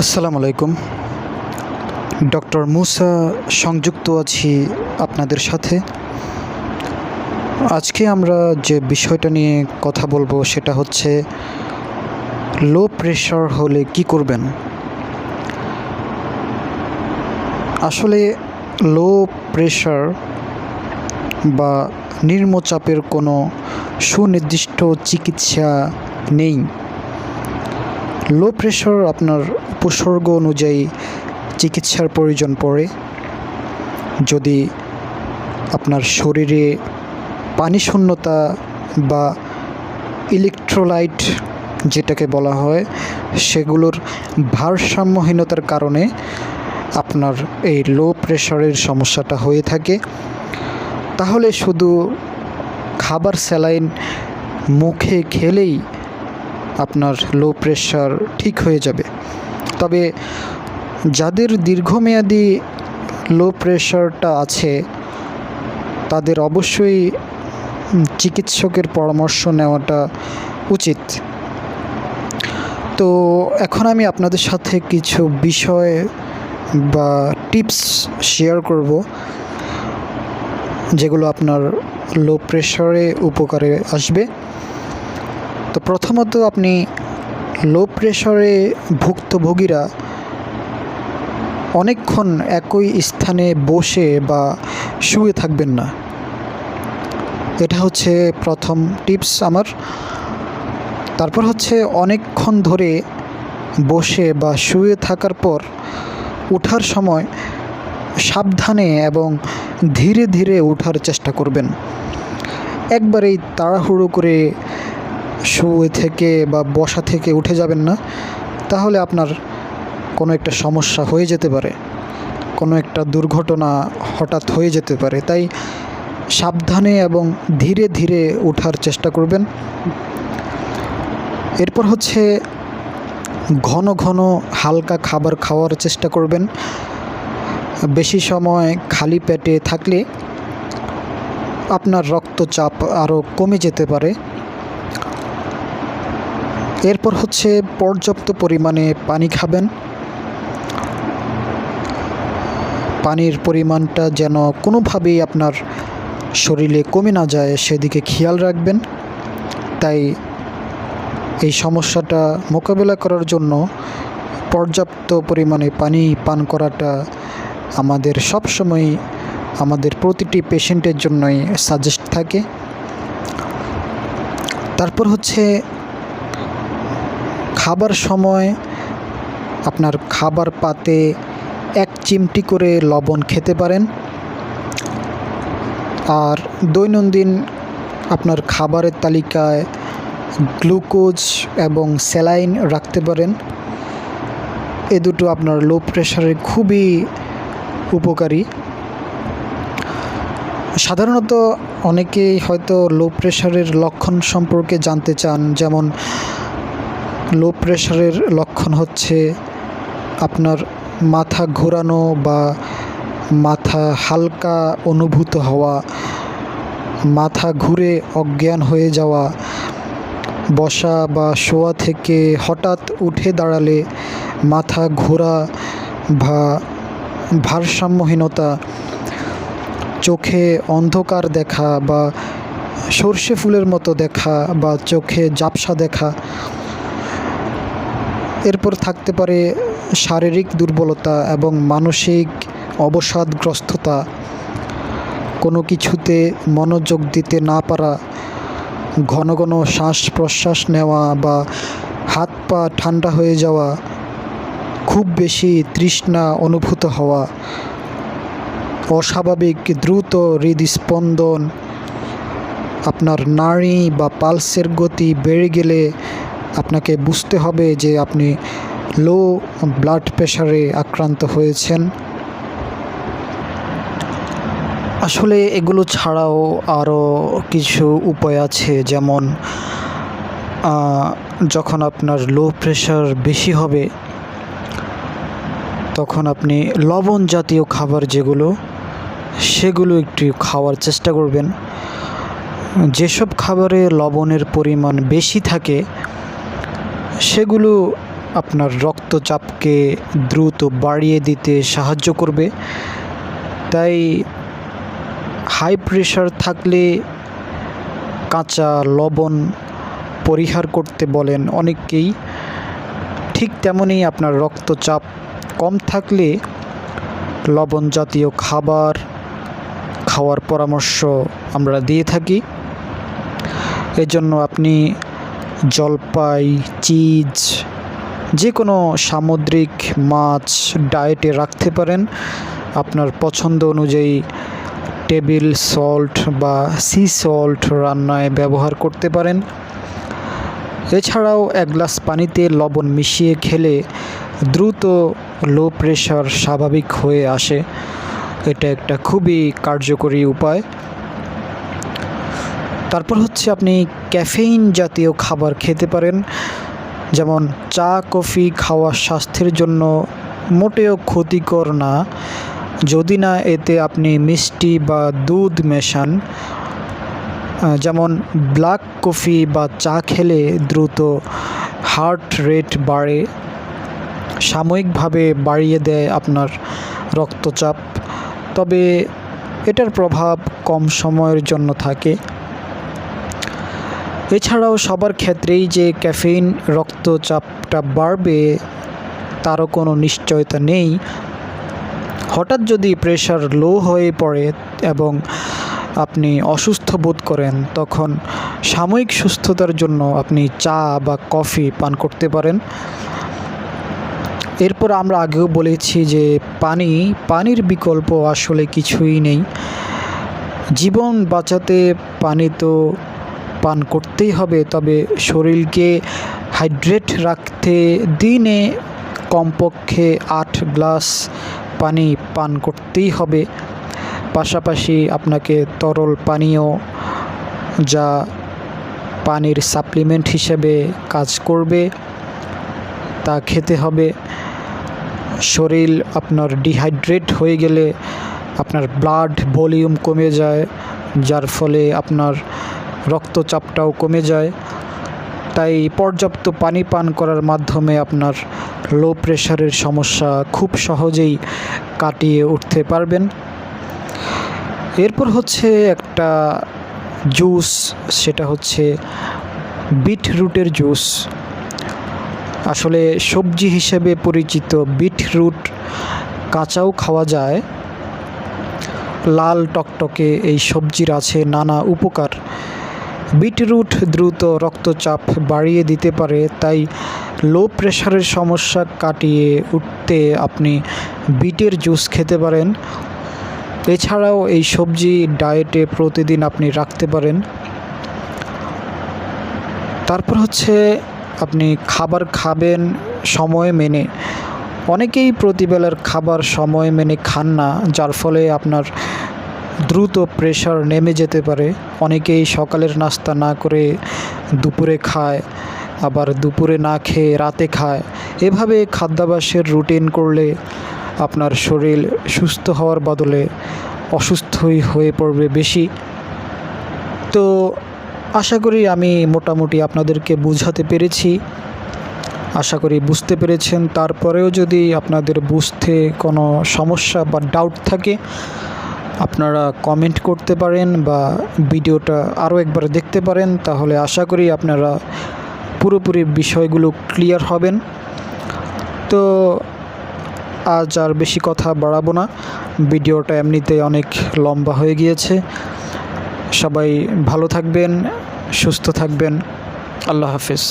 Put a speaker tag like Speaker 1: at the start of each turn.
Speaker 1: আসসালামু আলাইকুম। ডক্টর মুসা সংযুক্ত আছি আপনাদের সাথে। আজকে আমরা যে বিষয়টা নিয়ে কথা বলবো সেটা হচ্ছে লো প্রেশার হলে কি করবেন। আসলে লো প্রেশার বা নিম্নচাপের কোনো সুনির্দিষ্ট চিকিৎসা নেই। লো প্রেশার আপনার উপসর্গ অনুযায়ী চিকিৎসার প্রয়োজন পড়ে। যদি আপনার শরীরে পানি শূন্যতা বা ইলেকট্রোলাইট যেটাকে বলা হয় সেগুলোর ভারসাম্যহীনতার কারণে আপনার এই লো প্রেশারের সমস্যাটা হয়ে থাকে, তাহলে শুধু খাবার স্যালাইন মুখে খেলেই আপনার লো প্রেশার ঠিক হয়ে যাবে। তবে যাদের দীর্ঘমেয়াদী লো প্রেশারটা আছে তাদের অবশ্যই চিকিৎসকের পরামর্শ নেওয়াটা উচিত। তো এখন আমি আপনাদের সাথে কিছু বিষয় বা টিপস শেয়ার করব যেগুলো আপনার লো প্রেশারে উপকারে আসবে। তো প্রথমত আপনি লো প্রেশারে ভুক্তভোগীরা অনেকক্ষণ একই স্থানে বসে বা শুয়ে থাকবেন না। এটা হচ্ছে প্রথম টিপস আমার। তারপর হচ্ছে অনেকক্ষণ ধরে বসে বা শুয়ে থাকার পর ওঠার সময় সাবধানে এবং ধীরে ধীরে ওঠার চেষ্টা করবেন। একবারেই তাড়াহুড়ো করে শুয়ে থেকে বা বসা থেকে উঠে যাবেন না, তাহলে আপনার কোনো একটা সমস্যা হয়ে যেতে পারে, কোনো একটা দুর্ঘটনা হঠাৎ হয়ে যেতে পারে। তাই সাবধানে এবং ধীরে ধীরে ওঠার চেষ্টা করবেন। এরপর হচ্ছে ঘন ঘন হালকা খাবার খাওয়ার চেষ্টা করবেন। বেশি সময় খালি পেটে থাকলে আপনার রক্তচাপ আরও কমে যেতে পারে। এরপর হচ্ছে পর্যাপ্ত পরিমাণে পানি খাবেন। পানির পরিমাণটা যেন কোনোভাবেই আপনার শরীরে কমে না যায় সেদিকে খেয়াল রাখবেন। তাই এই সমস্যাটা মোকাবেলা করার জন্য পর্যাপ্ত পরিমাণে পানি পান করাটা আমাদের সবসময় আমাদের প্রতিটি পেশেন্টের জন্যই সাজেস্ট থাকে। তারপর হচ্ছে খাবার সময় আপনার খাবার পাতে 1 চিমটি করে লবণ খেতে পারেন। আর দৈনন্দিন আপনার খাবারের তালিকায় গ্লুকোজ এবং স্যালাইন রাখতে পারেন। এ দুটো আপনার লো প্রেশারে খুবই উপকারী। সাধারণত অনেকেই হয়তো লো প্রেশারের লক্ষণ সম্পর্কে জানতে চান। যেমন লো প্রেশারের লক্ষণ হচ্ছে আপনার মাথা ঘোরানো বা মাথা হালকা অনুভূত হওয়া, মাথা ঘুরে অজ্ঞান হয়ে যাওয়া, বসা বা শোয়া থেকে হঠাৎ উঠে দাঁড়ালে মাথা ঘোরা বা ভারসাম্যহীনতা, চোখে অন্ধকার দেখা বা সর্ষে ফুলের মতো দেখা বা চোখে ঝাপসা দেখা। এরপর থাকতে পারে শারীরিক দুর্বলতা এবং মানসিক অবসাদগ্রস্ততা, কোনো কিছুতে মনোযোগ দিতে না পারা, ঘন ঘন শ্বাস প্রশ্বাস নেওয়া বা হাত পা ঠান্ডা হয়ে যাওয়া, খুব বেশি তৃষ্ণা অনুভূত হওয়া, অস্বাভাবিক দ্রুত হৃদস্পন্দন, আপনার নাড়ি বা পালসের গতি বেড়ে গেলে আপনাকে বুঝতে হবে যে আপনি লো ব্লাড প্রেশারে আক্রান্ত হয়েছেন। আসলে এগুলো ছাড়াও আরও কিছু উপায় আছে। যেমন যখন আপনার লো প্রেশার বেশি হবে তখন আপনি লবণ জাতীয় খাবার সেগুলো একটু খাওয়ার চেষ্টা করবেন। যেসব খাবারে লবণের পরিমাণ বেশি থাকে সেগুলো আপনার রক্তচাপকে দ্রুত বাড়িয়ে দিতে সাহায্য করবে। তাই হাই প্রেশার থাকলে কাঁচা লবণ পরিহার করতে বলেন অনেককেই। ঠিক তেমনই আপনার রক্তচাপ কম থাকলে লবণ জাতীয় খাবার খাওয়ার পরামর্শ আমরা দিয়ে থাকি। এজন্য আপনি জলপাই, চিজ, যে কোনো সামুদ্রিক মাছ ডায়েটে রাখতে পারেন। আপনার পছন্দ অনুযায়ী টেবিল সল্ট বা সি সল্ট রান্নায় ব্যবহার করতে পারেন। এছাড়াও 1 গ্লাস পানিতে লবণ মিশিয়ে খেলে দ্রুত লো প্রেশার স্বাভাবিক হয়ে আসে। এটা একটা খুবই কার্যকরী উপায়। তারপর হচ্ছে আপনি ক্যাফেইন জাতীয় খাবার খেতে পারেন, যেমন চা, কফি খাওয়া স্বাস্থ্যের জন্য মোটেও ক্ষতিকর না, যদি না এতে আপনি মিষ্টি বা দুধ মেশান। যেমন ব্ল্যাক কফি বা চা খেলে দ্রুত হার্ট রেট বাড়ে, সাময়িকভাবে বাড়িয়ে দেয় আপনার রক্তচাপ, তবে এটার প্রভাব কম সময়ের জন্য থাকে। এছাড়াও সবার ক্ষেত্রেই যে ক্যাফেইন রক্তচাপটা বাড়বে তারও কোনো নিশ্চয়তা নেই। হঠাৎ যদি প্রেশার লো হয়ে পড়ে এবং আপনি অসুস্থ বোধ করেন, তখন সাময়িক সুস্থতার জন্য আপনি চা বা কফি পান করতে পারেন। এরপর আমরা আগেও বলেছি যে পানির বিকল্প আসলে কিছুই নেই। জীবন বাঁচাতে পানি তো পান করতেই হবে, তবে শরীরকে হাইড্রেট রাখতে দিনে কমপক্ষে 8 গ্লাস পানি পান করতেই হবে। পাশাপাশি আপনাকে তরল পানীয়, যা পানির সাপ্লিমেন্ট হিসেবে কাজ করবে, তা খেতে হবে। শরীর আপনার ডিহাইড্রেট হয়ে গেলে আপনার ব্লাড ভলিউম কমে যায়, যার ফলে আপনার রক্তচাপটাও কমে যায়। তাই পর্যাপ্ত পানি পান করার মাধ্যমে আপনার লো প্রেশারের সমস্যা খুব সহজেই কাটিয়ে উঠতে পারবেন। এরপর হচ্ছে একটা জুস, সেটা হচ্ছে বিটরুটের জুস। আসলে সবজি হিসেবে পরিচিত বিটরুট কাঁচাও খাওয়া যায়। লাল টকটকে এই সবজির আছে নানা উপকার। বিটরুট দ্রুত রক্তচাপ বাড়িয়ে দিতে পারে, তাই লো প্রেশারের সমস্যা কাটিয়ে উঠতে আপনি বিটের জুস খেতে পারেন। এছাড়াও এই সবজি ডায়েটে প্রতিদিন আপনি রাখতে পারেন। তারপর হচ্ছে আপনি খাবার খাবেন সময় মেনে। অনেকেই প্রতিবেলার খাবার সময় মেনে খান না, যার ফলে আপনার দ্রুত প্রেশার নেমে যেতে পারে। অনেকেই সকালের নাস্তা না করে দুপুরে খায়, আবার দুপুরে না খেয়ে রাতে খায়। এভাবে খাদ্যাভ্যাসের রুটিন করলে আপনার শরীর সুস্থ হওয়ার বদলে অসুস্থই হয়ে পড়বে বেশি। তো আশা করি আমি মোটামুটি আপনাদেরকে বোঝাতে পেরেছি, আশা করি বুঝতে পেরেছেন। তারপরেও যদি আপনাদের বুঝতে কোনো সমস্যা বা ডাউট থাকে, আপনারা কমেন্ট করতে পারেন বা ভিডিওটা আরও একবার দেখতে পারেন। তাহলে আশা করি আপনারা পুরোপুরি বিষয়গুলো ক্লিয়ার হবেন। তো আজ আর বেশি কথা বাড়াবো না, ভিডিওটা এমনিতেই অনেক লম্বা হয়ে গিয়েছে। সবাই ভালো থাকবেন, সুস্থ থাকবেন। আল্লাহ হাফেজ।